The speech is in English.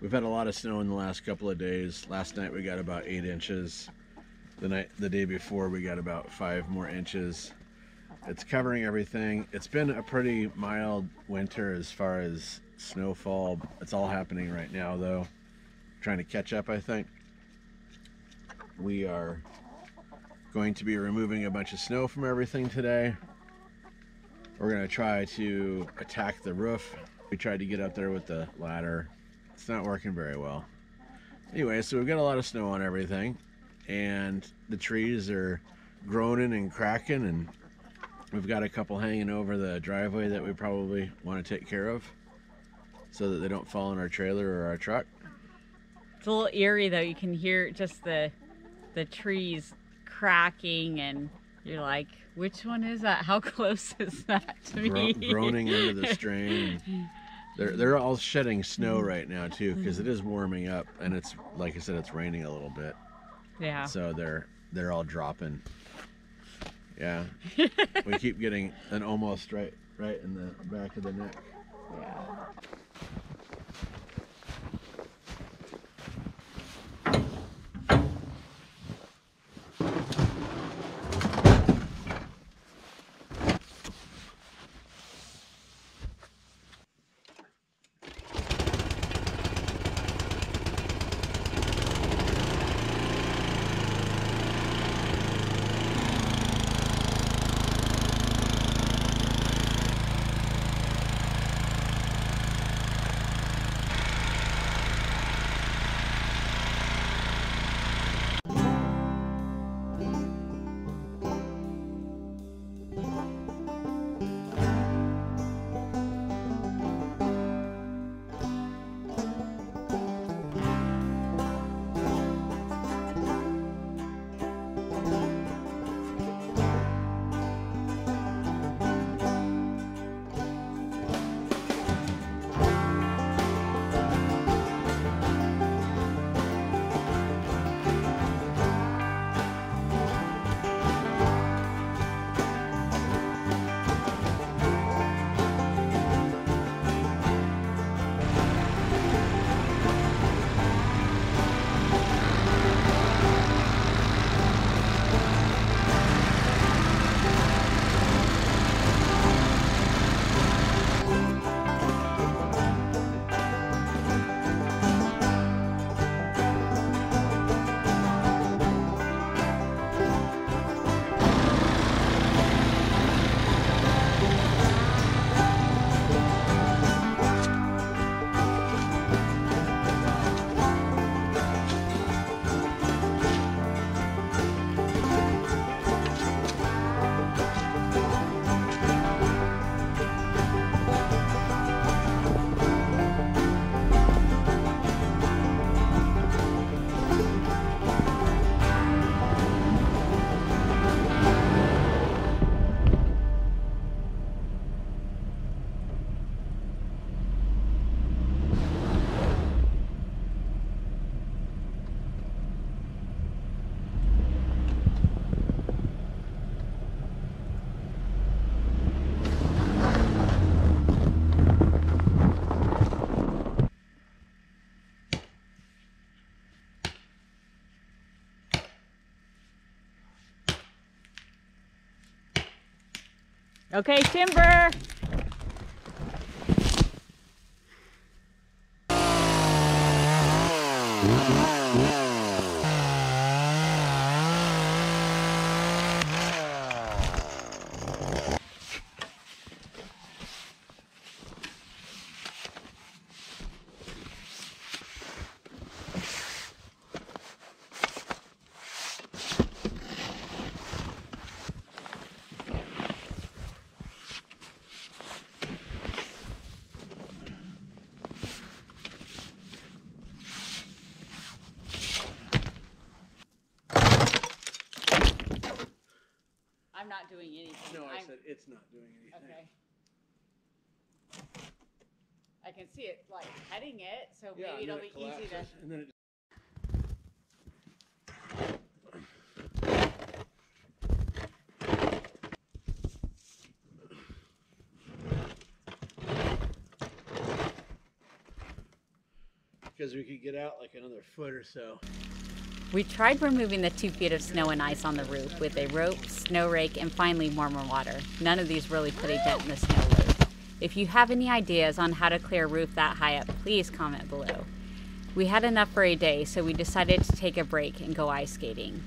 We've had a lot of snow in the last couple of days. Last night we got about 8 inches. The day before we got about 5 more inches. It's covering everything. It's been a pretty mild winter as far as snowfall. It's all happening right now though. Trying to catch up, I think. We are going to be removing a bunch of snow from everything today. We're going to try to attack the roof. We tried to get up there with the ladder. It's not working very well. Anyway, so we've got a lot of snow on everything, and the trees are groaning and cracking, and we've got a couple hanging over the driveway that we probably want to take care of so that they don't fall in our trailer or our truck. It's a little eerie though. You can hear just the trees cracking, and you're like, which one is that? How close is that to me? Groaning under the strain. They're all shedding snow right now too, because it is warming up, and it's, like I said, it's raining a little bit. Yeah. So they're all dropping. Yeah. We keep getting an almost right in the back of the neck. Yeah. Okay, timber. I'm not doing anything. No, I said it's not doing anything. Okay. I can see it like heading it, so maybe it'll be easy to. And then it because we could get out like another foot or so. We tried removing the 2 feet of snow and ice on the roof with a rope, snow rake, and finally warmer water. None of these really put a dent in the snow load. If you have any ideas on how to clear a roof that high up, please comment below. We had enough for a day, so we decided to take a break and go ice skating.